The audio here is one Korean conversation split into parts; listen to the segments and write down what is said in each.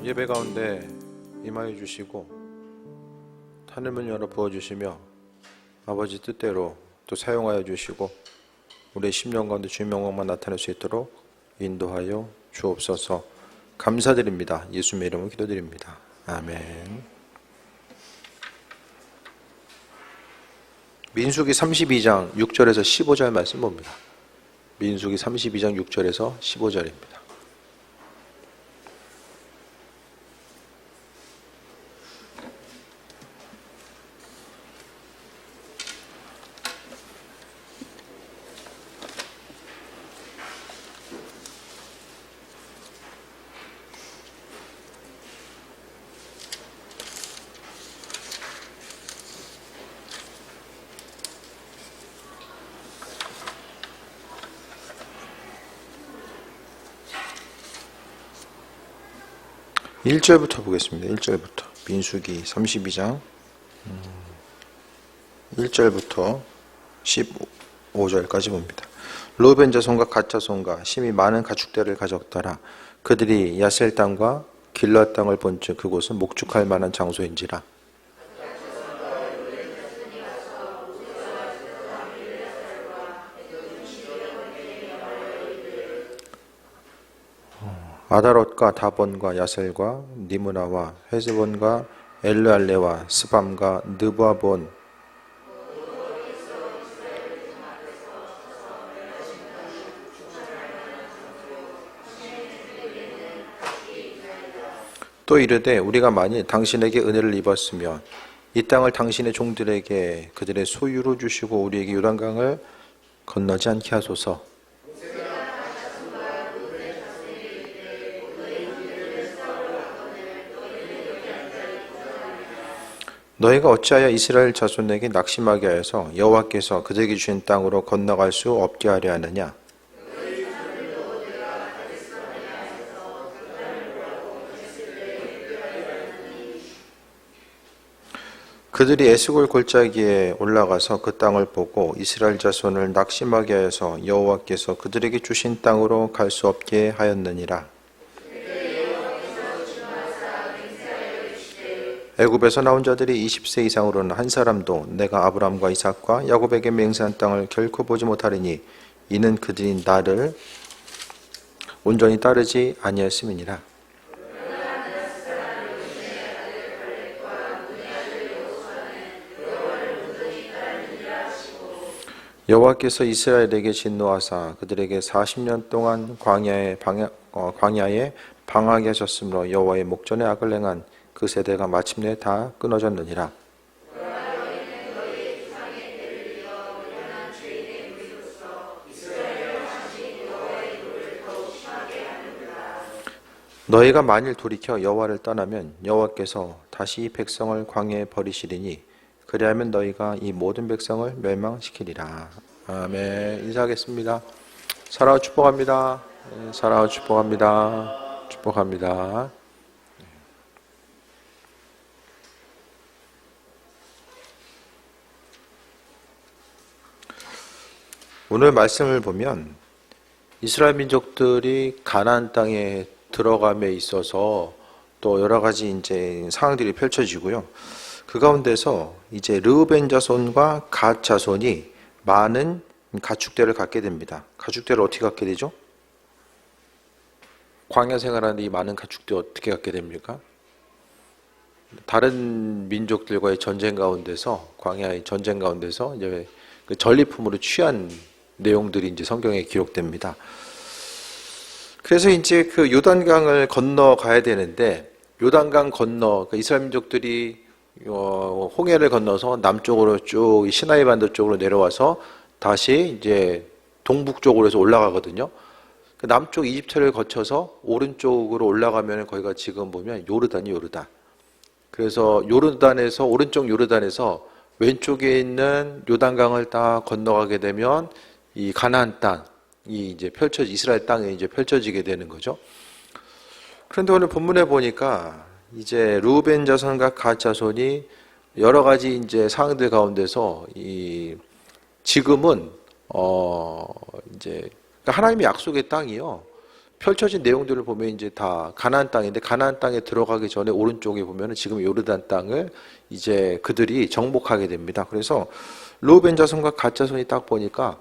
예배 가운데 임하여 주시고 하늘문 열어 부어주시며 아버지 뜻대로 또 사용하여 주시고 우리의 심령 가운데 주의 영광만 나타낼 수 있도록 인도하여 주옵소서. 감사드립니다. 예수님의 이름으로 기도드립니다. 아멘. 민수기 32장 6절에서 15절 말씀 봅니다. 민수기 32장 6절에서 15절입니다. 일 1절부터 보겠습니다. 1절부터 민수기 32장 1절부터 15절까지 봅니다. 르우벤 자손과 갓 자손과 심히 많은 가축대를 가졌더라. 그들이 야셀 땅과 길앗 땅을 본즉 그곳은 목축할 만한 장소인지라. 아다롯과 다본과 야셀과 니므나와 헤즈본과 엘르알레와 스밤과 느바본 또 이르되 우리가 만일 당신에게 은혜를 입었으면 이 땅을 당신의 종들에게 그들의 소유로 주시고 우리에게 요단강을 건너지 않게 하소서. 너희가 어찌하여 이스라엘 자손에게 낙심하게 하여서 여호와께서 그들에게 주신 땅으로 건너갈 수 없게 하려 하느냐? 그들이 에스골 골짜기에 올라가서 그 땅을 보고 이스라엘 자손을 낙심하게 하여서 여호와께서 그들에게 주신 땅으로 갈 수 없게 하였느니라. 애굽에서 나온 자들이 20세 이상으로는 한 사람도 내가 아브라함과 이삭과 야곱에게 맹세한 땅을 결코 보지 못하리니 이는 그들이 나를 온전히 따르지 아니하였음이니라. 여호와께서 이스라엘에게 진노하사 그들에게 40년 동안 광야에 방하게 하셨으므로 여호와의 목전에 악을 행한 그 세대가 마침내 다 끊어졌느니라. 너희가 만일 돌이켜 여호와를 떠나면 여호와께서 다시 이 백성을 광야에 버리시리니 그리하면 너희가 이 모든 백성을 멸망시키리라. 아멘. 인사하겠습니다. 사랑하고 축복합니다. 사랑하고 축복합니다. 축복합니다. 오늘 말씀을 보면 이스라엘 민족들이 가나안 땅에 들어감에 있어서 또 여러 가지 이제 상황들이 펼쳐지고요. 그 가운데서 이제 르우벤 자손과 갓 자손이 많은 가축대를 갖게 됩니다. 가축대를 어떻게 갖게 되죠? 광야 생활하는데 이 많은 가축대 어떻게 갖게 됩니까? 다른 민족들과의 전쟁 가운데서 광야의 전쟁 가운데서 이제 그 전리품으로 취한 내용들이 이제 성경에 기록됩니다. 그래서 이제 그 요단강을 건너가야 되는데 요단강 건너 그 이스라엘 민족들이 홍해를 건너서 남쪽으로 쭉 시나이 반도 쪽으로 내려와서 다시 이제 동북쪽으로 해서 올라가거든요. 그 남쪽 이집트를 거쳐서 오른쪽으로 올라가면 거기가 지금 보면 요르단이 요르단. 그래서 요르단에서 오른쪽 요르단에서 왼쪽에 있는 요단강을 딱 건너가게 되면 이 가나안 땅이 이제 이스라엘 땅에 이제 펼쳐지게 되는 거죠. 그런데 오늘 본문에 보니까 이제 르우벤 자손과 갓 자손이 여러 가지 이제 상황들 가운데서 지금은 이제 하나님의 약속의 땅이요. 펼쳐진 내용들을 보면 이제 다 가나안 땅인데, 가나안 땅에 들어가기 전에 오른쪽에 보면은 지금 요르단 땅을 이제 그들이 정복하게 됩니다. 그래서 르우벤 자손과 갓 자손이 딱 보니까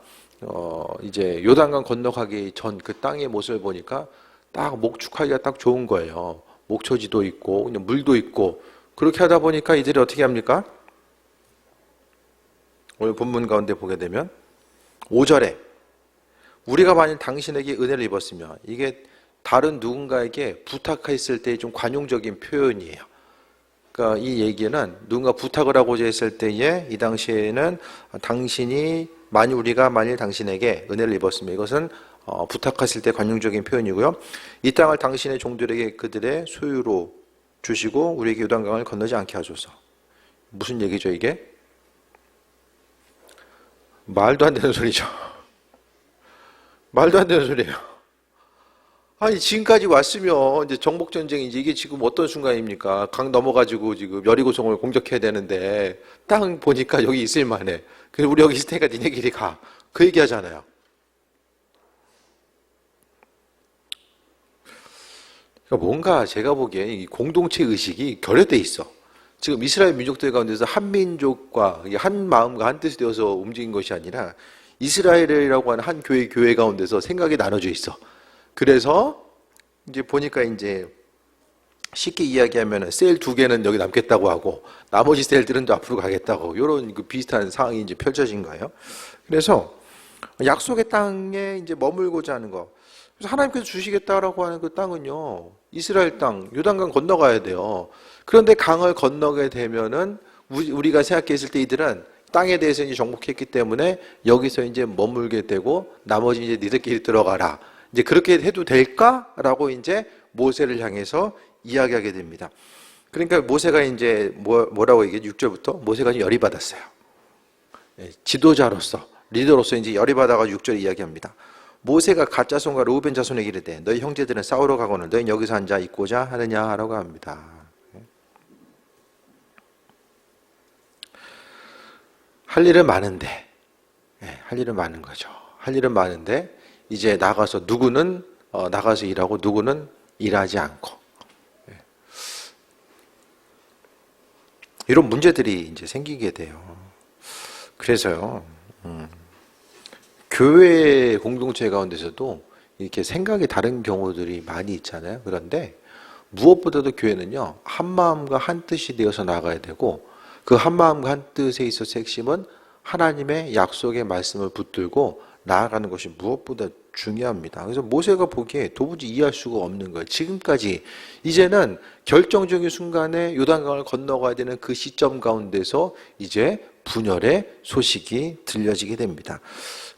이제 요단강 건너가기 전 그 땅의 모습을 보니까 딱 목축하기가 딱 좋은 거예요. 목초지도 있고 그냥 물도 있고. 그렇게 하다 보니까 이들이 어떻게 합니까? 오늘 본문 가운데 보게 되면 5절에 우리가 만일 당신에게 은혜를 입었으면, 이게 다른 누군가에게 부탁했을 때 좀 관용적인 표현이에요. 그러니까 이 얘기는 누군가 부탁을 하고자 했을 때에 이 당시에는 우리가 만일 당신에게 은혜를 입었으면, 이것은 부탁했을 때 관용적인 표현이고요. 이 땅을 당신의 종들에게 그들의 소유로 주시고 우리에게 요단강을 건너지 않게 하소서. 무슨 얘기죠 이게? 말도 안 되는 소리죠. 말도 안 되는 소리예요. 아니 지금까지 왔으면 이제 정복전쟁이 이게 지금 어떤 순간입니까? 강 넘어가지고 지금 여리고성을 공격해야 되는데 땅 보니까 여기 있을 만해. 그래서 우리 여기 있을 테니까 니네끼리 가. 그 얘기 하잖아요. 그러니까 뭔가 제가 보기에 이 공동체 의식이 결여돼 있어. 지금 이스라엘 민족들 가운데서 한 민족과 한 마음과 한 뜻이 되어서 움직인 것이 아니라 이스라엘이라고 하는 한 교회 가운데서 생각이 나눠져 있어. 그래서 이제 보니까 이제 쉽게 이야기하면 셀 2개는 여기 남겠다고 하고 나머지 셀들은 또 앞으로 가겠다고, 이런 그 비슷한 상황이 이제 펼쳐진 거예요. 그래서 약속의 땅에 이제 머물고자 하는 거. 그래서 하나님께서 주시겠다라고 하는 그 땅은요, 이스라엘 땅, 요단강 건너가야 돼요. 그런데 강을 건너게 되면은 우리가 생각했을 때 이들은 땅에 대해서 이제 정복했기 때문에 여기서 이제 머물게 되고 나머지 이제 니들끼리 들어가라. 이제 그렇게 해도 될까라고 이제 모세를 향해서 이야기하게 됩니다. 그러니까 모세가 이제 뭐라고 얘기해? 6절부터 모세가 열이 받았어요. 지도자로서, 리더로서 이제 열이 받아가 6절에 이야기합니다. 모세가 갓 자손과 르우벤 자손에게 이르되 너희 형제들은 싸우러 가거늘 너희 여기서 앉아 있고자 하느냐라고 합니다. 할 일은 많은데, 할 일은 많은 거죠. 할 일은 많은데 이제 나가서 누구는 나가서 일하고 누구는 일하지 않고, 이런 문제들이 이제 생기게 돼요. 그래서요, 교회 공동체 가운데서도 이렇게 생각이 다른 경우들이 많이 있잖아요. 그런데 무엇보다도 교회는요, 한 마음과 한 뜻이 되어서 나가야 되고, 그 한 마음과 한 뜻에 있어서 핵심은 하나님의 약속의 말씀을 붙들고 나아가는 것이 무엇보다 중요합니다. 그래서 모세가 보기에 도무지 이해할 수가 없는 거예요. 지금까지 이제는 결정적인 순간에 요단강을 건너가야 되는 그 시점 가운데서 이제 분열의 소식이 들려지게 됩니다.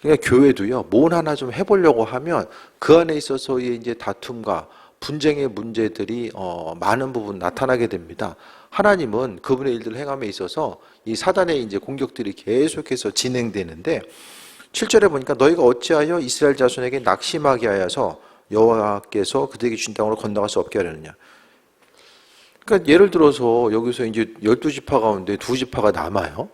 그러니까 교회도요, 뭘 하나 좀 해보려고 하면 그 안에 있어서의 이제 다툼과 분쟁의 문제들이 많은 부분 나타나게 됩니다. 하나님은 그분의 일들을 행함에 있어서 이 사단의 이제 공격들이 계속해서 진행되는데, 7절에 보니까 너희가 어찌하여 이스라엘 자손에게 낙심하게 하여서 여호와께서 그들에게 준 땅으로 건너갈 수 없게 하려느냐. 그러니까 예를 들어서 여기서 이제 12지파 가운데 2지파가 남아요.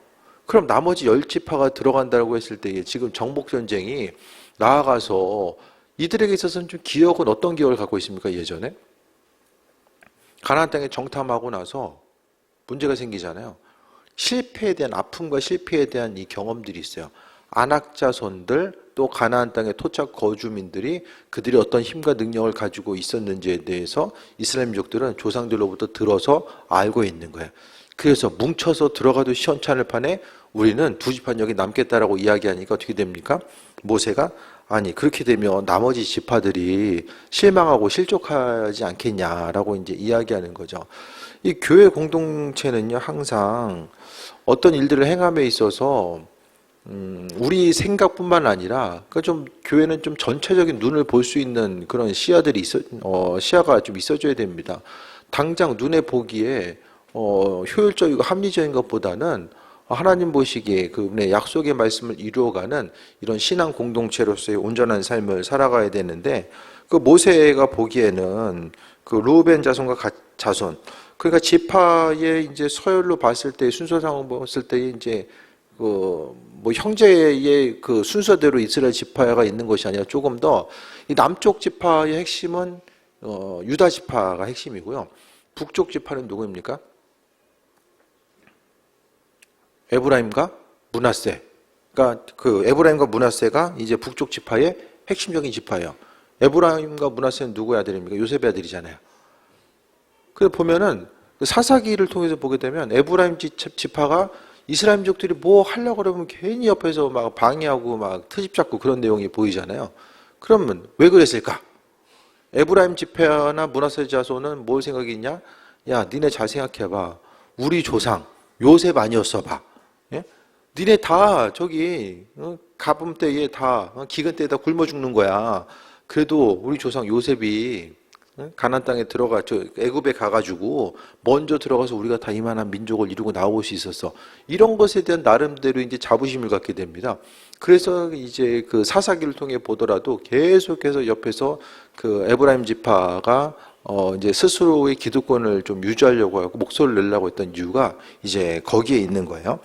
그럼 나머지 10지파가 들어간다고 했을 때 지금 정복전쟁이 나아가서 이들에게 있어서는 좀 기억은 어떤 기억을 갖고 있습니까? 예전에 가나안 땅에 정탐하고 나서 문제가 생기잖아요. 실패에 대한, 아픔과 실패에 대한 이 경험들이 있어요. 안악자손들, 또 가나안 땅의 토착 거주민들이 그들이 어떤 힘과 능력을 가지고 있었는지에 대해서 이스라엘 민족들은 조상들로부터 들어서 알고 있는 거예요. 그래서 뭉쳐서 들어가도 시원찮을 판에 우리는 2지파는 여기 남겠다라고 이야기하니까 어떻게 됩니까? 모세가 아니 그렇게 되면 나머지 지파들이 실망하고 실족하지 않겠냐라고 이제 이야기하는 거죠. 이 교회 공동체는요, 항상 어떤 일들을 행함에 있어서 우리 생각뿐만 아니라 좀 교회는 좀 전체적인 눈을 볼 수 있는 그런 시야들이 시야가 좀 있어줘야 됩니다. 당장 눈에 보기에 효율적이고 합리적인 것보다는 하나님 보시기에 그분의 약속의 말씀을 이루어가는 이런 신앙 공동체로서의 온전한 삶을 살아가야 되는데, 그 모세가 보기에는 그 르우벤 자손과 자손, 그러니까 지파의 이제 서열로 봤을 때, 순서상으로 봤을 때 이제 뭐 형제의 그 순서대로 이스라엘 지파가 있는 것이 아니라 조금 더 이 남쪽 지파의 핵심은 유다 지파가 핵심이고요. 북쪽 지파는 누구입니까? 에브라임과 므낫세. 그러니까 그 에브라임과 므낫세가 이제 북쪽 지파의 핵심적인 지파예요. 에브라임과 므낫세는 누구의 아들입니까? 요셉의 아들이잖아요. 그래서 보면은 그 사사기를 통해서 보게 되면 에브라임 지파가 이스라엘 민족들이 뭐 하려고 그러면 괜히 옆에서 막 방해하고 막 트집 잡고 그런 내용이 보이잖아요. 그러면 왜 그랬을까? 에브라임 지파나 므낫세 자손은 뭘 생각이 있냐? 야, 니네 잘 생각해봐. 우리 조상 요셉 아니었어 봐. 예? 니네 다 저기 가뭄 때에 다 기근 때에 다 굶어 죽는 거야. 그래도 우리 조상 요셉이 가나안 땅에 들어가 애굽에 가가지고 먼저 들어가서 우리가 다 이만한 민족을 이루고 나올 수 있었어. 이런 것에 대한 나름대로 이제 자부심을 갖게 됩니다. 그래서 이제 그 사사기를 통해 보더라도 계속해서 옆에서 그 에브라임 지파가 이제 스스로의 기득권을 좀 유지하려고 하고 목소리를 내려고 했던 이유가 이제 거기에 있는 거예요.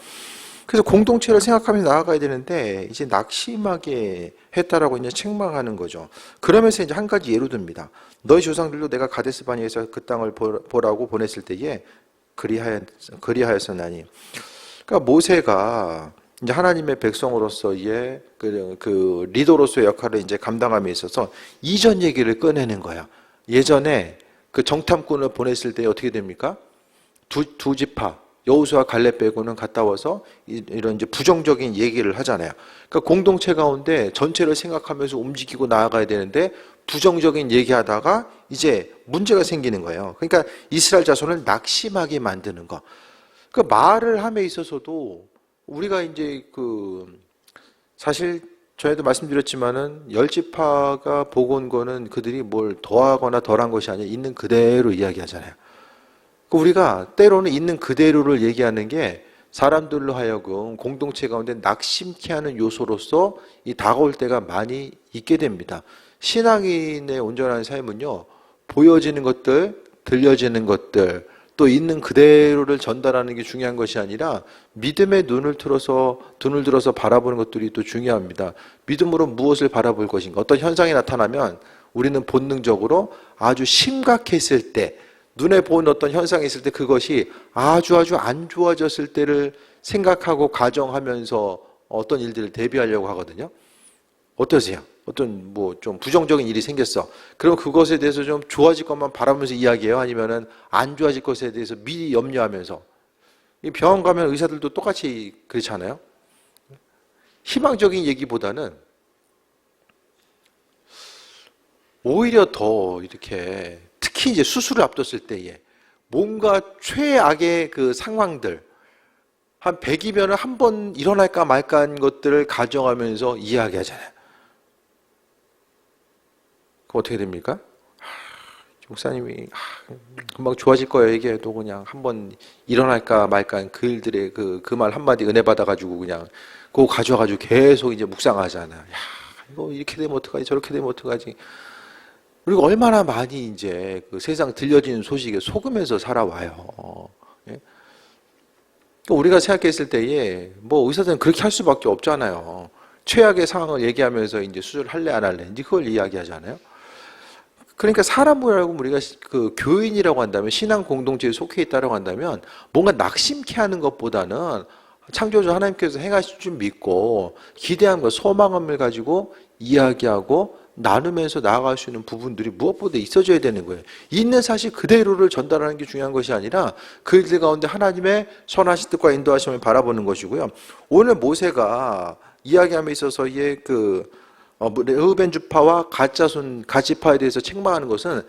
그래서 공동체를 생각하면서 나아가야 되는데 이제 낙심하게 했다라고 이제 책망하는 거죠. 그러면서 이제 한 가지 예로 듭니다. 너희 조상들도 내가 가데스 바니에서 그 땅을 보라고 보냈을 때에 그리하였었나니. 그러니까 모세가 이제 하나님의 백성으로서의 그 리더로서의 역할을 이제 감당함에 있어서 이전 얘기를 꺼내는 거야. 예전에 그 정탐꾼을 보냈을 때 어떻게 됩니까? 두 지파 여호수아 갈렙 빼고는 갔다 와서 이런 이제 부정적인 얘기를 하잖아요. 그러니까 공동체 가운데 전체를 생각하면서 움직이고 나아가야 되는데 부정적인 얘기하다가 이제 문제가 생기는 거예요. 그러니까 이스라엘 자손을 낙심하게 만드는 거. 그 말을 함에 있어서도 우리가 이제 사실 전에도 말씀드렸지만은 열 지파가 보고 온 거는 그들이 뭘 더하거나 덜한 것이 아니라 있는 그대로 이야기하잖아요. 우리가 때로는 있는 그대로를 얘기하는 게 사람들로 하여금 공동체 가운데 낙심케 하는 요소로서 이 다가올 때가 많이 있게 됩니다. 신앙인의 온전한 삶은요, 보여지는 것들, 들려지는 것들, 또 있는 그대로를 전달하는 게 중요한 것이 아니라 믿음의 눈을 들어서 바라보는 것들이 또 중요합니다. 믿음으로 무엇을 바라볼 것인가? 어떤 현상이 나타나면 우리는 본능적으로 아주 심각했을 때, 눈에 보는 어떤 현상이 있을 때 그것이 아주 안 좋아졌을 때를 생각하고 가정하면서 어떤 일들을 대비하려고 하거든요. 어떠세요? 어떤 뭐 좀 부정적인 일이 생겼어. 그럼 그것에 대해서 좀 좋아질 것만 바라면서 이야기해요? 아니면은 안 좋아질 것에 대해서 미리 염려하면서? 이 병원 가면 의사들도 똑같이 그렇잖아요. 희망적인 얘기보다는 오히려 더 이렇게 특히 이제 수술을 앞뒀을 때에 뭔가 최악의 그 상황들 한 100이면 한 번 일어날까 말까 한 것들을 가정하면서 이야기하잖아요. 그럼 어떻게 됩니까? 목사님이 금방 좋아질 거예요 얘기해도 그냥 한 번 일어날까 말까 한 그 일들의 그 말 한마디 은혜 받아가지고 그냥 그거 가져와가지고 계속 이제 묵상하잖아요. 야, 이거 이렇게 되면 어떡하지 저렇게 되면 어떡하지. 그리고 얼마나 많이 이제 그 세상 들려지는 소식에 속으면서 살아와요. 예? 우리가 생각했을 때에 뭐 의사들은 그렇게 할 수밖에 없잖아요. 최악의 상황을 얘기하면서 이제 수술할래 안 할래 이제 그걸 이야기하잖아요. 그러니까 사람이라고 우리가 그 교인이라고 한다면 신앙 공동체에 속해 있다고 한다면 뭔가 낙심케 하는 것보다는 창조주 하나님께서 행하실 줄 믿고 기대함과 소망을 가지고 이야기하고 나누면서 나아갈 수 있는 부분들이 무엇보다 있어져야 되는 거예요. 있는 사실 그대로를 전달하는 게 중요한 것이 아니라 그 일들 가운데 하나님의 선하신 뜻과 인도하심을 바라보는 것이고요. 오늘 모세가 이야기함에 있어서의 르우벤 지파와 갓지파에 대해서 책망하는 것은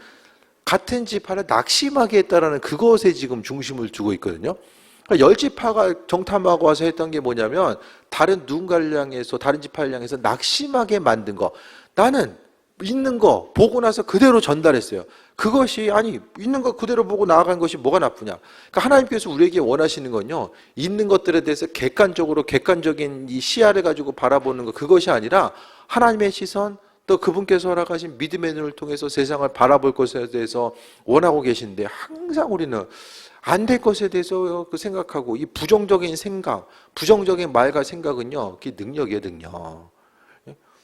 같은 지파를 낙심하게 했다라는 그것에 지금 중심을 두고 있거든요. 그러니까 열 지파가 정탐하고 와서 했던 게 뭐냐면 다른 누군가를 향해서 다른 지파를 향해서 낙심하게 만든 거. 나는 있는 거 보고 나서 그대로 전달했어요. 그것이 아니 있는 거 그대로 보고 나아간 것이 뭐가 나쁘냐. 그러니까 하나님께서 우리에게 원하시는 건요. 있는 것들에 대해서 객관적인 이 시야를 가지고 바라보는 것 그것이 아니라 하나님의 시선 또 그분께서 허락하신 믿음의 눈을 통해서 세상을 바라볼 것에 대해서 원하고 계신데 항상 우리는 안 될 것에 대해서 그 생각하고 이 부정적인 생각, 부정적인 말과 생각은요, 그게 능력이에요, 능력.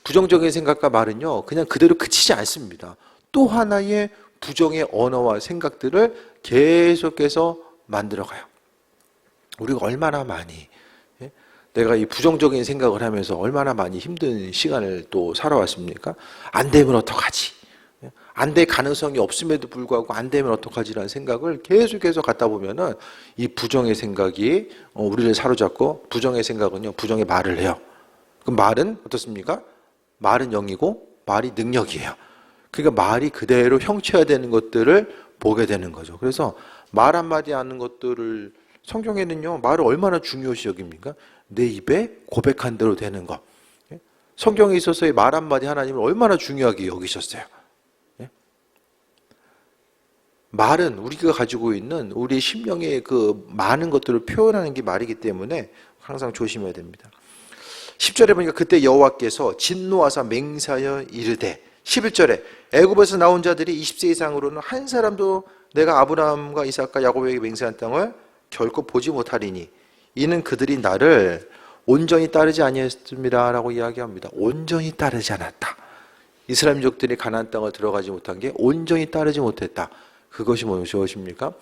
부정적인 생각과 말은요, 그냥 그대로 그치지 않습니다. 또 하나의 부정의 언어와 생각들을 계속해서 만들어가요. 우리가 얼마나 많이 내가 이 부정적인 생각을 하면서 얼마나 많이 힘든 시간을 또 살아왔습니까? 안 되면 어떡하지? 안 될 가능성이 없음에도 불구하고 안 되면 어떡하지라는 생각을 계속해서 갖다 보면은 이 부정의 생각이 우리를 사로잡고 부정의 생각은요, 부정의 말을 해요. 그럼 말은 어떻습니까? 말은 영이고 말이 능력이에요. 그러니까 말이 그대로 형체화되는 것들을 보게 되는 거죠. 그래서 말 한마디 하는 것들을 성경에는요, 말을 얼마나 중요시 여깁니까? 내 입에 고백한 대로 되는 것. 성경에 있어서의 말 한마디 하나님을 얼마나 중요하게 여기셨어요. 말은 우리가 가지고 있는 우리 심령의 그 많은 것들을 표현하는 게 말이기 때문에 항상 조심해야 됩니다. 10절에 보니까 그때 여호와께서 진노하사 맹세하여 이르되 11절에 애굽에서 나온 자들이 20세 이상으로는 한 사람도 내가 아브라함과 이삭과 야곱에게 맹세한 땅을 결코 보지 못하리니 이는 그들이 나를 온전히 따르지 아니했습니다 라고 이야기합니다. 온전히 따르지 않았다. 이스라엘 민족들이 가나안 땅을 들어가지 못한 게 온전히 따르지 못했다. 그것이 무엇입니까?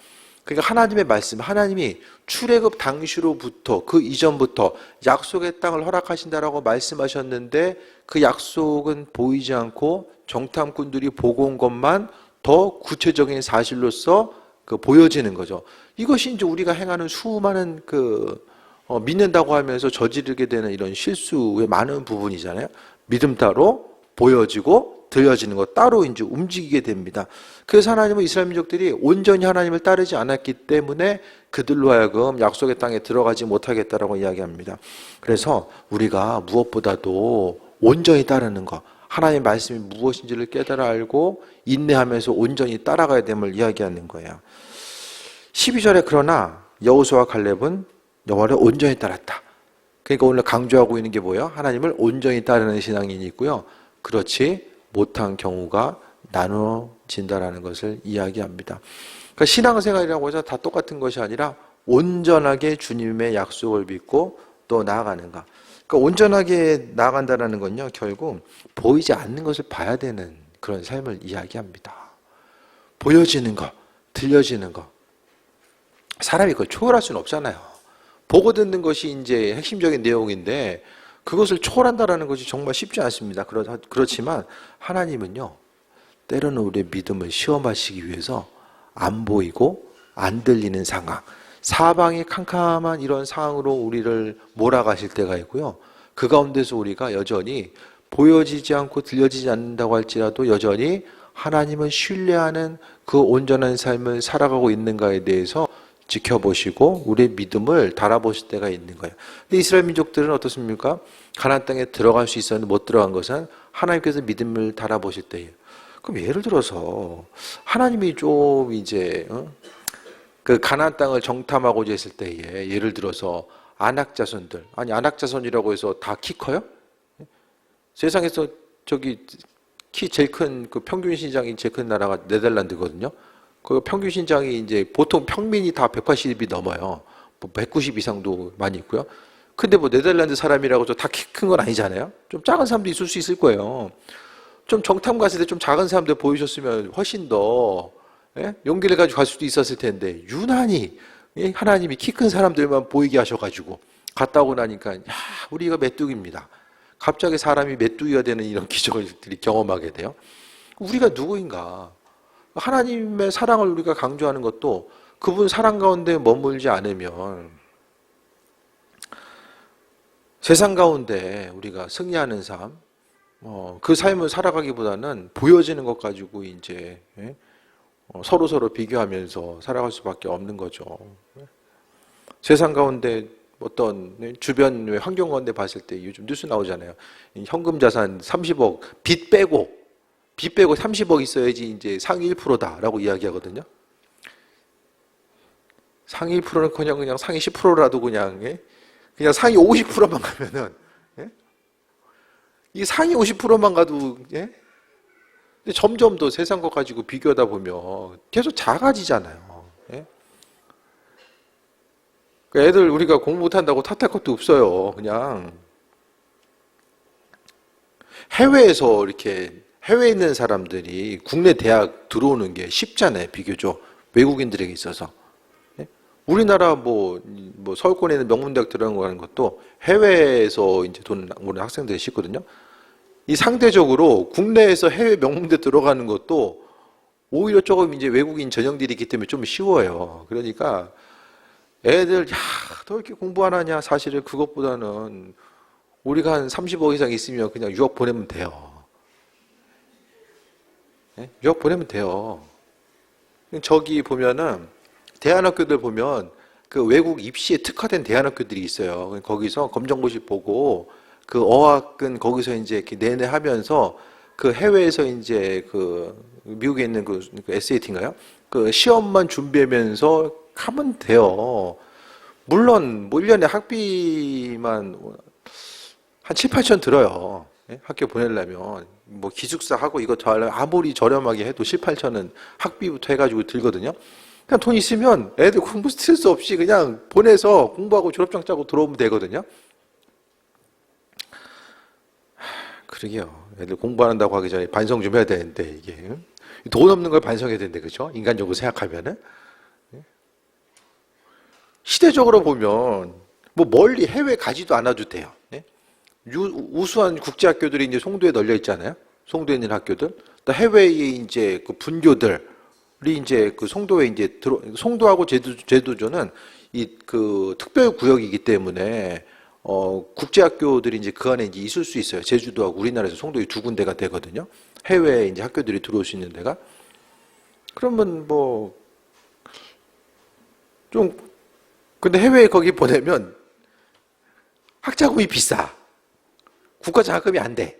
그러니까 하나님의 말씀, 하나님이 출애굽 당시로부터 그 이전부터 약속의 땅을 허락하신다라고 말씀하셨는데 그 약속은 보이지 않고 정탐꾼들이 보고 온 것만 더 구체적인 사실로서 보여지는 거죠. 이것이 이제 우리가 행하는 수많은 믿는다고 하면서 저지르게 되는 이런 실수의 많은 부분이잖아요. 믿음 따로 보여지고 들려지는 것 따로 이제 움직이게 됩니다. 그래서 하나님은 이스라엘 민족들이 온전히 하나님을 따르지 않았기 때문에 그들로 하여금 약속의 땅에 들어가지 못하겠다라고 이야기합니다. 그래서 우리가 무엇보다도 온전히 따르는 것, 하나님의 말씀이 무엇인지를 깨달아 알고 인내하면서 온전히 따라가야 됨을 이야기하는 거예요. 12절에 그러나 여호수아와 갈렙은 여호와를 온전히 따랐다. 그러니까 오늘 강조하고 있는 게 뭐예요? 하나님을 온전히 따르는 신앙인이 있고요. 그렇지 못한 경우가 나눠진다라는 것을 이야기합니다. 그러니까 신앙생활이라고 해서 다 똑같은 것이 아니라 온전하게 주님의 약속을 믿고 또 나아가는가. 그러니까 온전하게 나아간다는 건요, 결국 보이지 않는 것을 봐야 되는 그런 삶을 이야기합니다. 보여지는 것, 들려지는 것. 사람이 그걸 초월할 수는 없잖아요. 보고 듣는 것이 이제 핵심적인 내용인데 그것을 초월한다는 것이 정말 쉽지 않습니다. 그렇지만 하나님은요, 때로는 우리의 믿음을 시험하시기 위해서 안 보이고 안 들리는 상황, 사방이 캄캄한 이런 상황으로 우리를 몰아가실 때가 있고요. 그 가운데서 우리가 여전히 보여지지 않고 들려지지 않는다고 할지라도 여전히 하나님을 신뢰하는 그 온전한 삶을 살아가고 있는가에 대해서 지켜보시고 우리의 믿음을 달아보실 때가 있는 거예요. 근데 이스라엘 민족들은 어떻습니까? 가나안 땅에 들어갈 수 있었는데 못 들어간 것은 하나님께서 믿음을 달아보실 때예요. 그럼 예를 들어서 하나님이 좀 이제 그 가나안 땅을 정탐하고자 했을 때에 예를 들어서 아낙 자손들, 아니 아낙 자손이라고 해서 다 키 커요? 세상에서 저기 키 제일 큰 그 평균 신장이 제일 큰 나라가 네덜란드거든요. 그 평균 신장이 이제 보통 평민이 다 180이 넘어요. 뭐 190 이상도 많이 있고요. 근데 뭐 네덜란드 사람이라고 다 키 큰 건 아니잖아요. 좀 작은 사람도 있을 수 있을 거예요. 좀 정탐 갔을 때 좀 작은 사람들 보이셨으면 훨씬 더 용기를 가지고 갈 수도 있었을 텐데 유난히 하나님이 키 큰 사람들만 보이게 하셔가지고 갔다 오고 나니까 야, 우리가 메뚜기입니다. 갑자기 사람이 메뚜기가 되는 이런 기적들이 경험하게 돼요. 우리가 누구인가? 하나님의 사랑을 우리가 강조하는 것도 그분 사랑 가운데 머물지 않으면 세상 가운데 우리가 승리하는 삶, 그 삶을 살아가기보다는 보여지는 것 가지고 이제 서로 비교하면서 살아갈 수밖에 없는 거죠. 세상 가운데 어떤 주변 환경 가운데 봤을 때 요즘 뉴스 나오잖아요. 현금 자산 30억 빚 빼고 30억 있어야지 이제 상위 1%다라고 이야기하거든요. 상위 1%는 그냥 상위 10%라도 그냥 상위 50%만 가면은 이 상위 50%만 가도, 예? 근데 점점 더 세상 것 가지고 비교하다 보면 계속 작아지잖아요. 예? 그러니까 애들 우리가 공부 못한다고 탓할 것도 없어요. 그냥 해외에서 이렇게 해외에 있는 사람들이 국내 대학 들어오는 게 쉽잖아요. 비교적 외국인들에게 있어서. 예? 우리나라 뭐 서울권에 있는 명문대학 들어가는 것도 해외에서 이제 돈 오는 학생들이 쉽거든요. 이 상대적으로 국내에서 해외 명문대 들어가는 것도 오히려 조금 이제 외국인 전형들이 있기 때문에 좀 쉬워요. 그러니까 애들 너 이렇게 공부 안 하냐? 사실은 그것보다는 우리가 한 30억 이상 있으면 그냥 유학 보내면 돼요. 네? 유학 보내면 돼요. 저기 보면은 대안학교들 보면 그 외국 입시에 특화된 대안학교들이 있어요. 거기서 검정고시 보고 그 어학은 거기서 이제 이렇게 내내 하면서 그 해외에서 이제 그 미국에 있는 그 SAT인가요? 그 시험만 준비하면서 하면 돼요. 물론 뭐 1년에 학비만 한 7, 8천 들어요. 예? 학교 보내려면 뭐 기숙사 하고 이거 저 하려면 아무리 저렴하게 해도 7, 8천은 학비부터 해가지고 들거든요. 그냥 돈 있으면 애들 공부 스트레스 없이 그냥 보내서 공부하고 졸업장 짜고 들어오면 되거든요. 그러게요. 애들 공부 안 한다고 하기 전에 반성 좀 해야 되는데 이게 돈 없는 걸 반성해야 되는데 그렇죠? 인간적으로 생각하면은 시대적으로 보면 뭐 멀리 해외 가지도 않아도 돼요. 예? 우수한 국제학교들이 이제 송도에 널려 있잖아요. 송도에 있는 학교들. 또 해외에 이제 그 분교들이 이제 그 송도에 이제 송도하고 제주도는 이 그 특별 구역이기 때문에 국제학교들이 이제 그 안에 이제 있을 수 있어요. 제주도하고 우리나라에서 송도에 두 군데가 되거든요. 해외에 이제 학교들이 들어올 수 있는 데가. 그러면 뭐 좀 근데 해외에 거기 보내면 학자금이 비싸. 국가 장학금이 안 돼.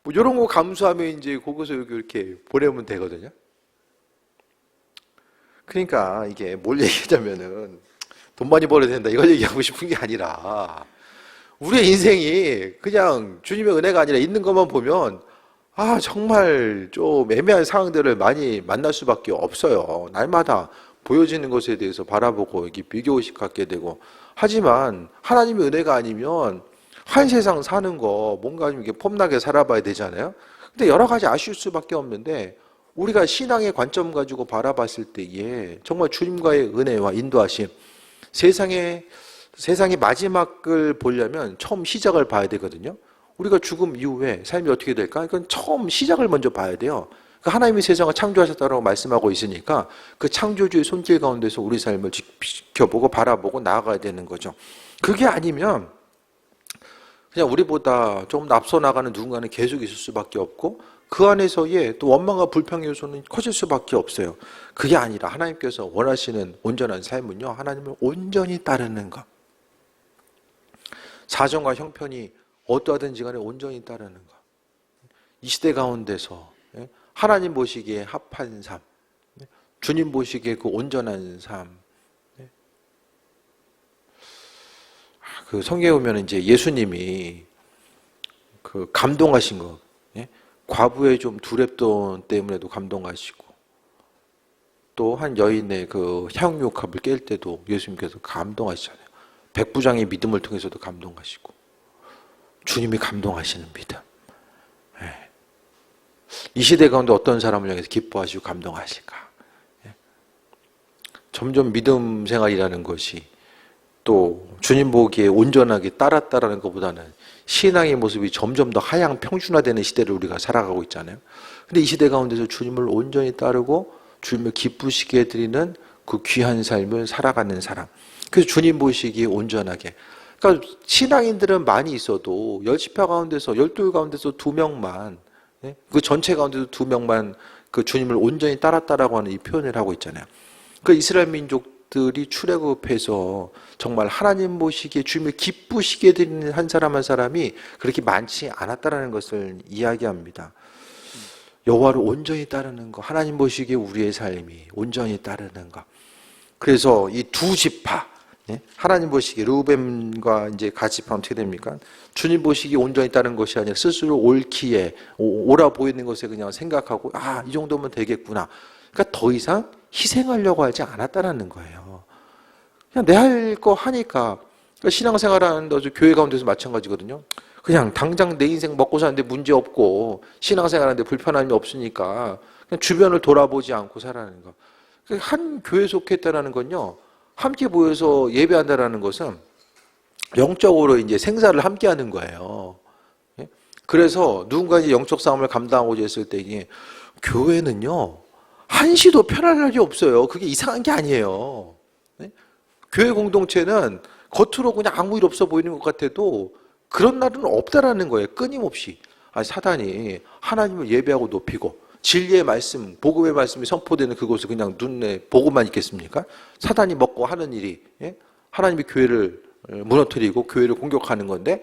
뭐 이런 거 감수하면 이제 거기서 여기 이렇게 보내면 되거든요. 그러니까 이게 뭘 얘기하자면은 돈 많이 벌어야 된다 이걸 얘기하고 싶은 게 아니라 우리의 인생이 그냥 주님의 은혜가 아니라 있는 것만 보면 정말 좀 애매한 상황들을 많이 만날 수밖에 없어요. 날마다 보여지는 것에 대해서 바라보고 이게 비교의식 갖게 되고 하지만 하나님의 은혜가 아니면 한 세상 사는 거 뭔가 좀 이렇게 폼나게 살아봐야 되잖아요. 근데 여러 가지 아쉬울 수밖에 없는데 우리가 신앙의 관점 가지고 바라봤을 때에 정말 주님과의 은혜와 인도하심 세상의 마지막을 보려면 처음 시작을 봐야 되거든요. 우리가 죽음 이후에 삶이 어떻게 될까? 이건 처음 시작을 먼저 봐야 돼요. 하나님이 세상을 창조하셨다고 말씀하고 있으니까 그 창조주의 손길 가운데서 우리 삶을 지켜보고 바라보고 나아가야 되는 거죠. 그게 아니면 그냥 우리보다 좀 앞서 나가는 누군가는 계속 있을 수밖에 없고 그 안에서의 또 원망과 불평의 요소는 커질 수밖에 없어요. 그게 아니라 하나님께서 원하시는 온전한 삶은요. 하나님을 온전히 따르는 것. 사정과 형편이 어떠하든지 간에 온전히 따르는 것. 이 시대 가운데서 하나님 보시기에 합한 삶, 주님 보시기에 그 온전한 삶. 그 성경에 보면 이제 예수님이 그 감동하신 것, 과부의 좀 두렵돈 때문에도 감동하시고, 또 한 여인의 그 향유값을 깰 때도 예수님께서 감동하시잖아요. 백부장의 믿음을 통해서도 감동하시고, 주님이 감동하시는 믿음. 이 시대 가운데 어떤 사람을 향해서 기뻐하시고 감동하실까? 점점 믿음 생활이라는 것이 또 주님 보기에 온전하게 따랐다라는 것보다는 신앙의 모습이 점점 더 하향 평준화되는 시대를 우리가 살아가고 있잖아요. 근데 이 시대 가운데서 주님을 온전히 따르고 주님을 기쁘시게 해드리는 그 귀한 삶을 살아가는 사람. 그래서 주님 보시기에 온전하게. 그러니까 신앙인들은 많이 있어도 10지파 가운데서 12 가운데서 2명만 그 전체 가운데도 2명만 그 주님을 온전히 따랐다라고 하는 이 표현을 하고 있잖아요. 그 이스라엘 민족들이 출애굽해서 정말 하나님 보시기에 주님을 기쁘시게 드리는 한 사람 한 사람이 그렇게 많지 않았다라는 것을 이야기합니다. 여호와를 온전히 따르는 것, 하나님 보시기에 우리의 삶이 온전히 따르는 것. 그래서 이 2지파 예? 하나님 보시기에 르우벤과 이제 같이 보면 어떻게 됩니까? 주님 보시기에 온전히 따른 것이 아니라 스스로 옳기에 옳아 보이는 것에 그냥 생각하고 이 정도면 되겠구나. 그러니까 더 이상 희생하려고 하지 않았다라는 거예요. 그냥 내 할 거 하니까. 그러니까 신앙생활하는 도 교회 가운데서 마찬가지거든요. 그냥 당장 내 인생 먹고 사는데 문제 없고 신앙생활하는데 불편함이 없으니까 그냥 주변을 돌아보지 않고 살아가는 거. 한 교회에 속했다라는 건요. 함께 모여서 예배한다라는 것은 영적으로 이제 생사를 함께 하는 거예요. 예? 그래서 누군가 이제 영적 싸움을 감당하고자 했을 때 이게 교회는요. 한시도 편할 날이 없어요. 그게 이상한 게 아니에요. 예? 교회 공동체는 겉으로 그냥 아무 일 없어 보이는 것 같아도 그런 날은 없다라는 거예요. 끊임없이. 사단이 하나님을 예배하고 높이고 진리의 말씀, 복음의 말씀이 선포되는 그곳을 그냥 눈에 보고만 있겠습니까? 사단이 먹고 하는 일이 하나님의 교회를 무너뜨리고 교회를 공격하는 건데,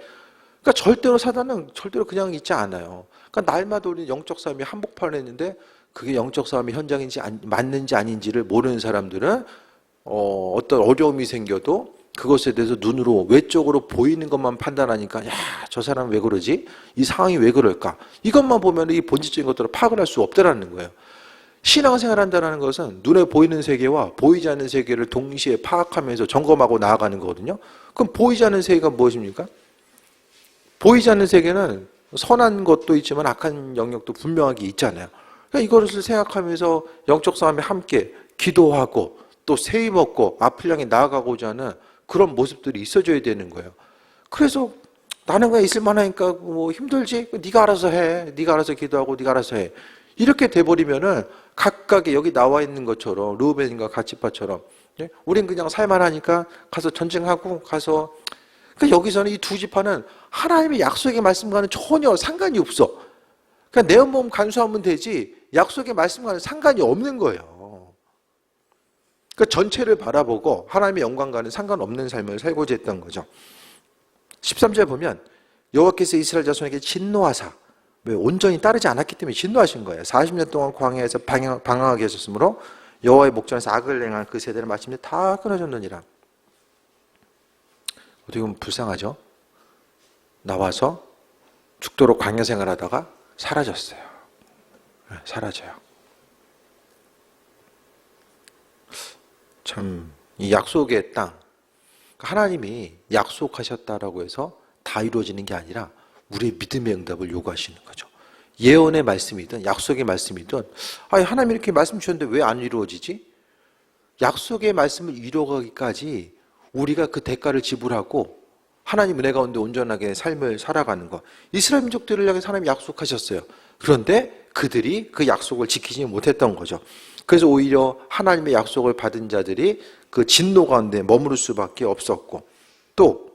그러니까 절대로 사단은 절대로 그냥 있지 않아요. 그러니까 날마다 우리는 영적 싸움이 한복판에 있는데 그게 영적 싸움의 현장인지 맞는지 아닌지를 모르는 사람들은 어떤 어려움이 생겨도 그것에 대해서 눈으로 외적으로 보이는 것만 판단하니까 저 사람은 왜 그러지? 이 상황이 왜 그럴까? 이것만 보면 이 본질적인 것들을 파악을 할 수 없다라는 거예요. 신앙생활 한다는 것은 눈에 보이는 세계와 보이지 않는 세계를 동시에 파악하면서 점검하고 나아가는 거거든요. 그럼 보이지 않는 세계가 무엇입니까? 보이지 않는 세계는 선한 것도 있지만 악한 영역도 분명하게 있잖아요. 그러니까 이것을 생각하면서 영적 싸움에 함께 기도하고 또 세임 얻고 앞을 향해 나아가고자 하는 그런 모습들이 있어줘야 되는 거예요. 그래서 나는 그냥 있을 만하니까 뭐 힘들지? 네가 알아서 해. 네가 알아서 기도하고 네가 알아서 해. 이렇게 돼버리면은 각각의 여기 나와 있는 것처럼 르우벤과 갓지파처럼 우린 그냥 살만하니까 가서 전쟁하고 가서 그러니까 여기서는 이 두 지파는 하나님의 약속의 말씀과는 전혀 상관이 없어. 그냥 내 몸 간수하면 되지 약속의 말씀과는 상관이 없는 거예요. 그러니까 전체를 바라보고 하나님의 영광과는 상관없는 삶을 살고자 했던 거죠. 13절 보면 여호와께서 이스라엘 자손에게 진노하사, 왜 온전히 따르지 않았기 때문에 진노하신 거예요. 40년 동안 광야에서 방황하게 하셨으므로 여호와의 목전에서 악을 행한 그 세대를 마침내 다 끊어졌느니라. 어떻게 보면 불쌍하죠. 나와서 죽도록 광야 생활하다가 사라졌어요. 사라져요. 참, 이 약속의 땅, 하나님이 약속하셨다라고 해서 다 이루어지는 게 아니라 우리의 믿음의 응답을 요구하시는 거죠. 예언의 말씀이든 약속의 말씀이든 하나님이 이렇게 말씀 주셨는데 왜 안 이루어지지? 약속의 말씀을 이루어가기까지 우리가 그 대가를 지불하고 하나님 은혜 가운데 온전하게 삶을 살아가는 것. 이스라엘 민족들을 향해서 하나님이 약속하셨어요. 그런데 그들이 그 약속을 지키지 못했던 거죠. 그래서 오히려 하나님의 약속을 받은 자들이 그 진노 가운데 머무를 수밖에 없었고, 또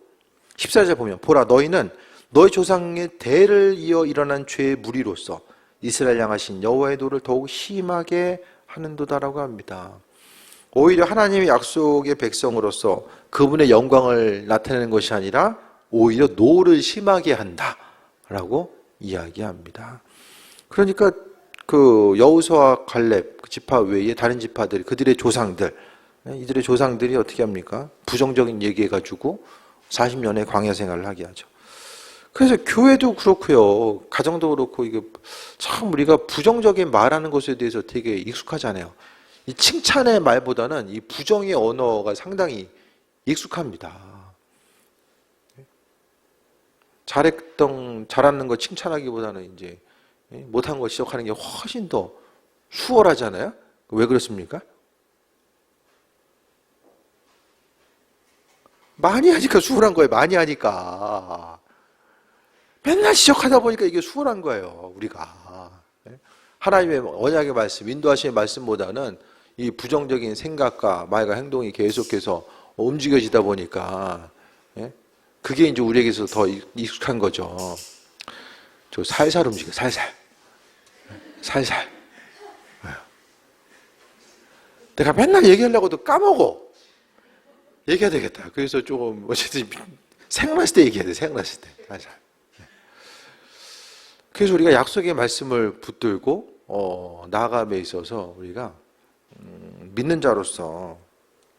14절 보면 보라 너희는 너희 조상의 대를 이어 일어난 죄의 무리로서 이스라엘 향하신 여호와의 도를 더욱 심하게 하는도다라고 합니다. 오히려 하나님의 약속의 백성으로서 그분의 영광을 나타내는 것이 아니라 오히려 노를 심하게 한다라고 이야기합니다. 그러니까 그 여호수아와 갈렙 그 지파 외에 다른 지파들이 그들의 조상들, 이들의 조상들이 어떻게 합니까? 부정적인 얘기해가지고 40년의 광야 생활을 하게 하죠. 그래서 교회도 그렇고요, 가정도 그렇고, 이게 참 우리가 부정적인 말하는 것에 대해서 되게 익숙하잖아요. 이 칭찬의 말보다는 이 부정의 언어가 상당히 익숙합니다. 잘하는 거 칭찬하기보다는 이제 못한 거 지적하는 게 훨씬 더 수월하잖아요. 왜 그렇습니까? 많이 하니까 수월한 거예요. 많이 하니까. 맨날 지적하다 보니까 이게 수월한 거예요. 우리가. 하나님의 언약의 말씀, 인도하시는 말씀보다는 이 부정적인 생각과 말과 행동이 계속해서 움직여지다 보니까 그게 이제 우리에게서 더 익숙한 거죠. 저 살살 움직여, 살살. 내가 맨날 얘기하려고도 까먹어. 얘기해야 되겠다. 그래서 조금 어쨌든 생각났을 때 얘기해야 돼. 생각났을 때. 살살. 그래서 우리가 약속의 말씀을 붙들고 나아감에 있어서 우리가 믿는 자로서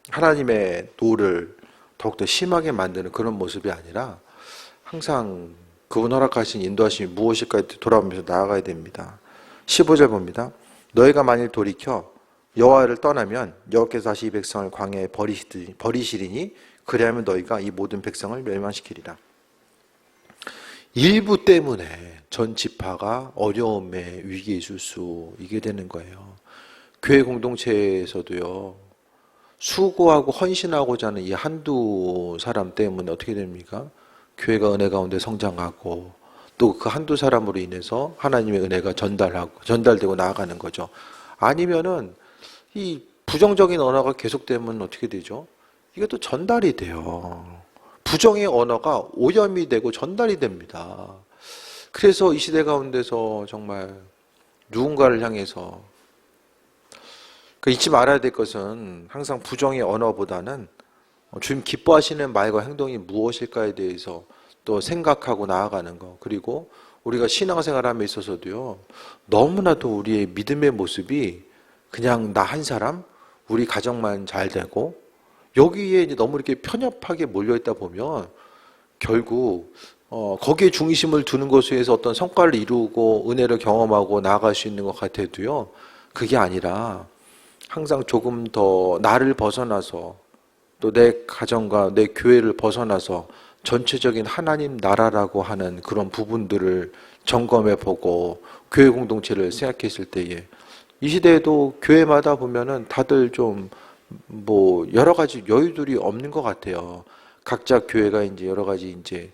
하나님의 도를 더욱더 심하게 만드는 그런 모습이 아니라 항상 그분 허락하신 인도하심이 무엇일까 돌아오면서 나아가야 됩니다. 15절 봅니다. 너희가 만일 돌이켜 여호와를 떠나면 여호와께서 다시 이 백성을 광야에 버리시리니 그리하면 너희가 이 모든 백성을 멸망시키리라. 일부 때문에 전 지파가 어려움에 위기에 있을 수 있게 되는 거예요. 교회 공동체에서도요, 수고하고 헌신하고자 하는 이 한두 사람 때문에 어떻게 됩니까? 교회가 은혜 가운데 성장하고 또 그 한두 사람으로 인해서 하나님의 은혜가 전달되고 나아가는 거죠. 아니면은 이 부정적인 언어가 계속되면 어떻게 되죠? 이게 또 전달이 돼요. 부정의 언어가 오염이 되고 전달이 됩니다. 그래서 이 시대 가운데서 정말 누군가를 향해서 잊지 말아야 될 것은 항상 부정의 언어보다는 주님 기뻐하시는 말과 행동이 무엇일까에 대해서 또 생각하고 나아가는 거. 그리고 우리가 신앙생활함에 있어서도요, 너무나도 우리의 믿음의 모습이 그냥 나 한 사람, 우리 가정만 잘 되고 여기에 이제 너무 이렇게 편협하게 몰려있다 보면 결국 거기에 중심을 두는 것에 의해서 어떤 성과를 이루고 은혜를 경험하고 나아갈 수 있는 것 같아도요, 그게 아니라 항상 조금 더 나를 벗어나서 또 내 가정과 내 교회를 벗어나서 전체적인 하나님 나라라고 하는 그런 부분들을 점검해 보고 교회 공동체를 생각했을 때에 이 시대에도 교회마다 보면은 다들 좀 뭐 여러 가지 여유들이 없는 것 같아요. 각자 교회가 이제 여러 가지 이제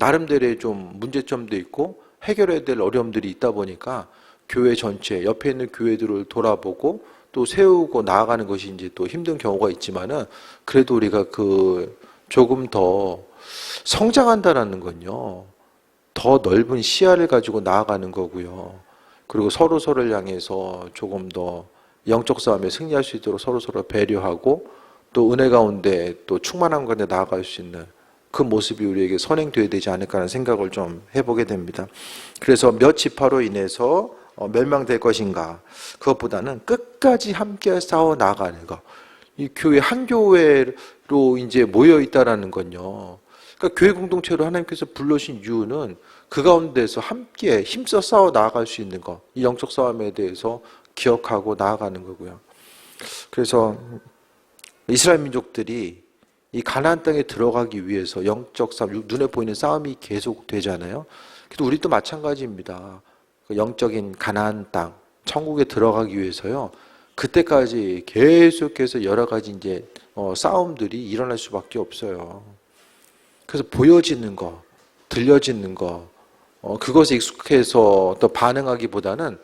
나름대로의 좀 문제점도 있고 해결해야 될 어려움들이 있다 보니까 교회 전체 옆에 있는 교회들을 돌아보고 또 세우고 나아가는 것이 이제 또 힘든 경우가 있지만은 그래도 우리가 그 조금 더 성장한다라는 건요, 더 넓은 시야를 가지고 나아가는 거고요. 그리고 서로를 향해서 조금 더 영적 싸움에 승리할 수 있도록 서로서로 배려하고 또 은혜 가운데 또 충만한 가운데 나아갈 수 있는 그 모습이 우리에게 선행되어야 되지 않을까 하는 생각을 좀 해보게 됩니다. 그래서 몇 지파로 인해서 멸망될 것인가, 그것보다는 끝까지 함께 싸워 나가는 것. 이 교회 한 교회로 이제 모여 있다라는 건요, 그러니까 교회 공동체로 하나님께서 불러신 이유는 그 가운데서 함께 힘써 싸워 나아갈 수 있는 것, 이 영적 싸움에 대해서 기억하고 나아가는 거고요. 그래서 이스라엘 민족들이 이 가나안 땅에 들어가기 위해서 영적 싸움, 눈에 보이는 싸움이 계속 되잖아요. 그래도 우리도 마찬가지입니다. 영적인 가나안 땅, 천국에 들어가기 위해서요, 그때까지 계속해서 여러 가지 이제 싸움들이 일어날 수밖에 없어요. 그래서 보여지는 거, 들려지는 거, 그것에 익숙해서 또 반응하기보다는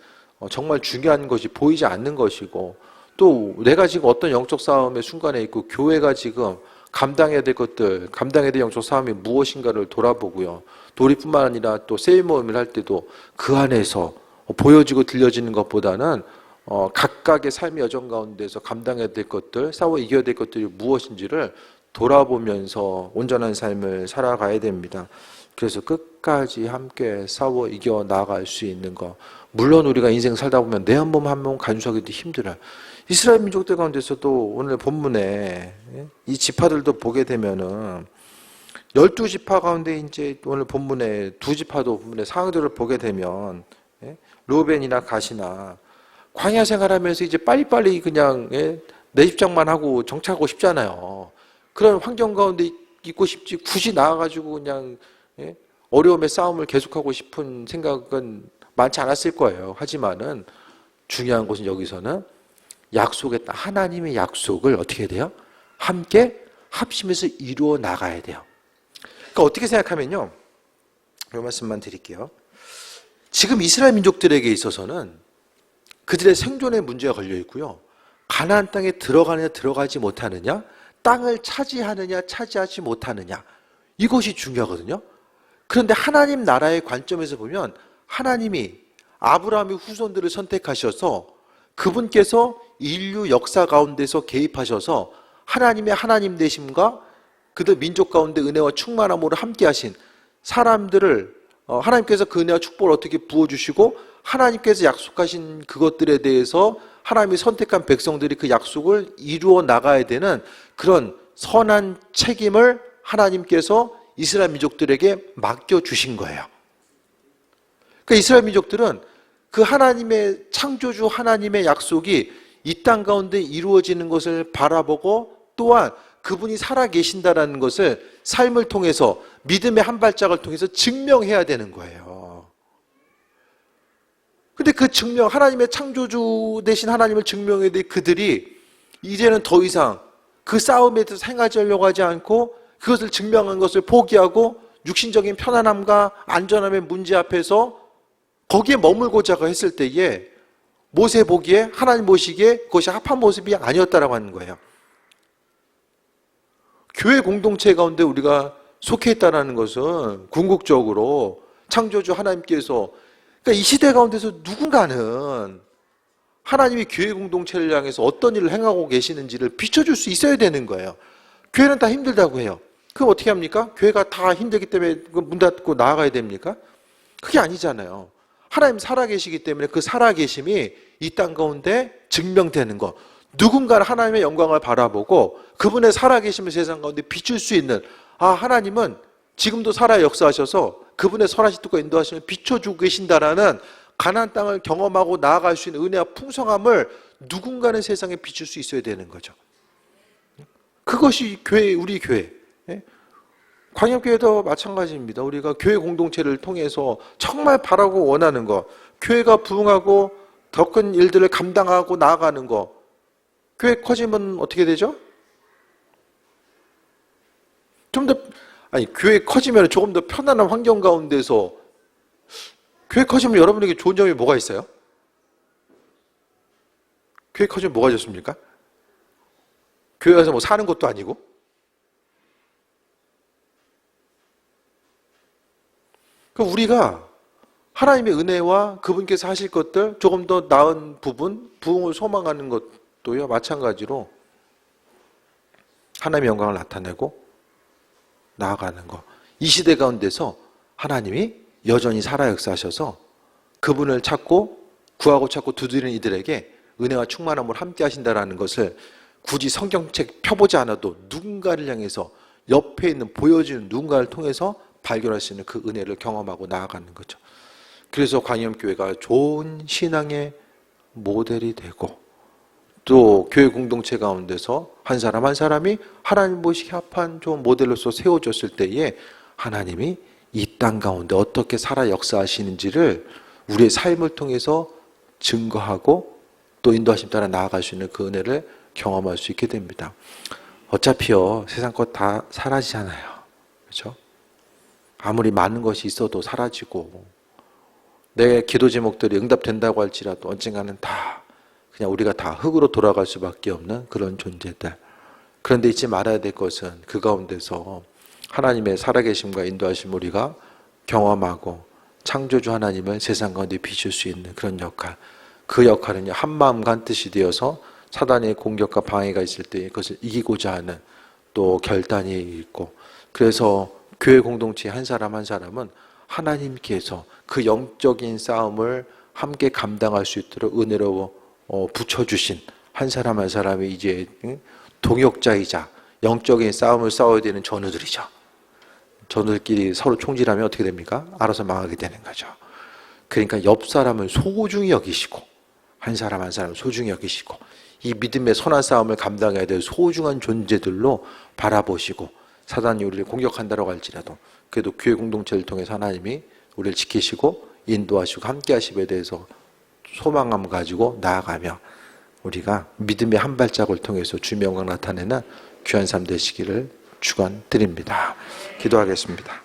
정말 중요한 것이 보이지 않는 것이고, 또 내가 지금 어떤 영적 싸움의 순간에 있고 교회가 지금 감당해야 될 것들, 감당해야 될 영적 싸움이 무엇인가를 돌아보고요. 또 우리뿐만 아니라 또 세일 모임을 할 때도 그 안에서 보여지고 들려지는 것보다는 각각의 삶의 여정 가운데서 감당해야 될 것들, 싸워 이겨야 될 것들이 무엇인지를 돌아보면서 온전한 삶을 살아가야 됩니다. 그래서 끝까지 함께 싸워 이겨 나갈 수 있는 것. 물론 우리가 인생 살다 보면 내 한 몸 한 몸 간수하기도 힘들어요. 이스라엘 민족들 가운데서도 오늘 본문에 이 지파들도 보게 되면은 12지파 가운데 이제 오늘 본문에 두 지파도 본문에 상황들을 보게 되면 르우벤이나 갓이나 광야 생활하면서 이제 빨리빨리 그냥 내 입장만 하고 정착하고 싶잖아요. 그런 환경 가운데 있고 싶지 굳이 나와가지고 그냥 어려움의 싸움을 계속하고 싶은 생각은 많지 않았을 거예요. 하지만은 중요한 것은 여기서는 약속의 땅, 하나님의 약속을 어떻게 해야 돼요? 함께 합심해서 이루어 나가야 돼요. 그러니까 어떻게 생각하면요, 이 말씀만 드릴게요. 지금 이스라엘 민족들에게 있어서는 그들의 생존의 문제가 걸려 있고요, 가나안 땅에 들어가느냐 들어가지 못하느냐, 땅을 차지하느냐 차지하지 못하느냐, 이것이 중요하거든요. 그런데 하나님 나라의 관점에서 보면 하나님이 아브라함의 후손들을 선택하셔서 그분께서 인류 역사 가운데서 개입하셔서 하나님의 하나님 되심과 그들 민족 가운데 은혜와 충만함으로 함께 하신 사람들을 하나님께서 그 은혜와 축복을 어떻게 부어주시고 하나님께서 약속하신 그것들에 대해서 하나님이 선택한 백성들이 그 약속을 이루어 나가야 되는 그런 선한 책임을 하나님께서 이스라엘 민족들에게 맡겨주신 거예요. 그러니까 이스라엘 민족들은 그 하나님의 창조주 하나님의 약속이 이 땅 가운데 이루어지는 것을 바라보고 또한 그분이 살아계신다는 것을 삶을 통해서 믿음의 한 발짝을 통해서 증명해야 되는 거예요. 근데 그 증명, 하나님의 창조주 되신 하나님을 증명해야 될 그들이 이제는 더 이상 그 싸움에 대해서 행하려고 하지 않고 그것을 증명한 것을 포기하고 육신적인 편안함과 안전함의 문제 앞에서 거기에 머물고자 했을 때에 모세 보기에, 하나님 보시기에 그것이 합한 모습이 아니었다라고 하는 거예요. 교회 공동체 가운데 우리가 속해 있다는 것은 궁극적으로 창조주 하나님께서, 그러니까 이 시대 가운데서 누군가는 하나님이 교회 공동체를 향해서 어떤 일을 행하고 계시는지를 비춰줄 수 있어야 되는 거예요. 교회는 다 힘들다고 해요. 그럼 어떻게 합니까? 교회가 다 힘들기 때문에 문 닫고 나아가야 됩니까? 그게 아니잖아요. 하나님 살아계시기 때문에 그 살아계심이 이 땅 가운데 증명되는 것. 누군가는 하나님의 영광을 바라보고 그분의 살아계심을 세상 가운데 비출 수 있는, 하나님은 지금도 살아 역사하셔서 그분의 선하신 뜻과 인도하심을 비춰주고 계신다라는 가나안 땅을 경험하고 나아갈 수 있는 은혜와 풍성함을 누군가는 세상에 비출 수 있어야 되는 거죠. 그것이 교회, 우리 교회. 광역교회도 마찬가지입니다. 우리가 교회 공동체를 통해서 정말 바라고 원하는 것, 교회가 부흥하고 더 큰 일들을 감당하고 나아가는 것. 교회 커지면 어떻게 되죠? 교회 커지면 조금 더 편안한 환경 가운데서, 교회 커지면 여러분에게 좋은 점이 뭐가 있어요? 교회 커지면 뭐가 좋습니까? 교회 가서 뭐 사는 것도 아니고? 그럼 우리가 하나님의 은혜와 그분께서 하실 것들, 조금 더 나은 부분, 부흥을 소망하는 것도요, 마찬가지로 하나님의 영광을 나타내고 나아가는 것. 이 시대 가운데서 하나님이 여전히 살아 역사하셔서 그분을 찾고 구하고 찾고 두드리는 이들에게 은혜와 충만함을 함께 하신다는 것을 굳이 성경책 펴보지 않아도 누군가를 향해서 옆에 있는 보여주는 누군가를 통해서 발견할 수 있는 그 은혜를 경험하고 나아가는 거죠. 그래서 광염교회가 좋은 신앙의 모델이 되고 또 교회 공동체 가운데서 한 사람 한 사람이 하나님 보시기 합한 좋은 모델로서 세워졌을 때에 하나님이 이 땅 가운데 어떻게 살아 역사하시는지를 우리의 삶을 통해서 증거하고 또 인도하심 따라 나아갈 수 있는 그 은혜를 경험할 수 있게 됩니다. 어차피요, 세상 것 다 사라지잖아요. 그렇죠? 아무리 많은 것이 있어도 사라지고 내 기도 제목들이 응답된다고 할지라도 언젠가는 다 그냥 우리가 다 흙으로 돌아갈 수밖에 없는 그런 존재들. 그런데 잊지 말아야 될 것은 그 가운데서 하나님의 살아계심과 인도하심 우리가 경험하고 창조주 하나님을 세상 가운데 비출 수 있는 그런 역할. 그 역할은요, 한 마음과 한 뜻이 되어서 사단의 공격과 방해가 있을 때 그것을 이기고자 하는 또 결단이 있고, 그래서 교회 공동체 한 사람 한 사람은 하나님께서 그 영적인 싸움을 함께 감당할 수 있도록 은혜로 붙여주신 한 사람 한 사람이 이제 동역자이자 영적인 싸움을 싸워야 되는 전우들이죠. 전우들끼리 서로 총질하면 어떻게 됩니까? 알아서 망하게 되는 거죠. 그러니까 옆 사람을 소중히 여기시고 한 사람 한 사람을 소중히 여기시고 이 믿음의 선한 싸움을 감당해야 될 소중한 존재들로 바라보시고, 사단이 우리를 공격한다고 할지라도 그래도 교회 공동체를 통해서 하나님이 우리를 지키시고 인도하시고 함께 하심에 대해서 소망감 가지고 나아가며 우리가 믿음의 한 발짝을 통해서 주의 영광 나타내는 귀한 삶 되시기를 축원드립니다. 기도하겠습니다.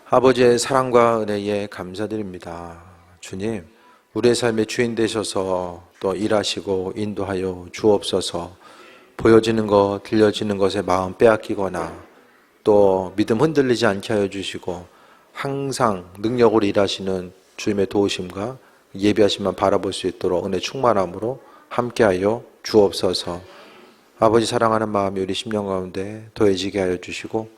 아버지의 사랑과 은혜에 감사드립니다. 주님, 우리의 삶의 주인 되셔서 또 일하시고 인도하여 주옵소서. 보여지는 것, 들려지는 것에 마음 빼앗기거나 또 믿음 흔들리지 않게 하여 주시고 항상 능력으로 일하시는 주님의 도우심과 예비하심만 바라볼 수 있도록 은혜 충만함으로 함께하여 주옵소서. 아버지 사랑하는 마음이 우리 심령 가운데 더해지게 하여 주시고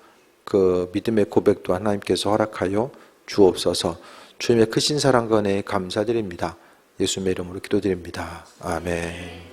그 믿음의 고백도 하나님께서 허락하여 주옵소서. 주님의 크신 사랑과 은혜에 감사드립니다. 예수님의 이름으로 기도드립니다. 아멘.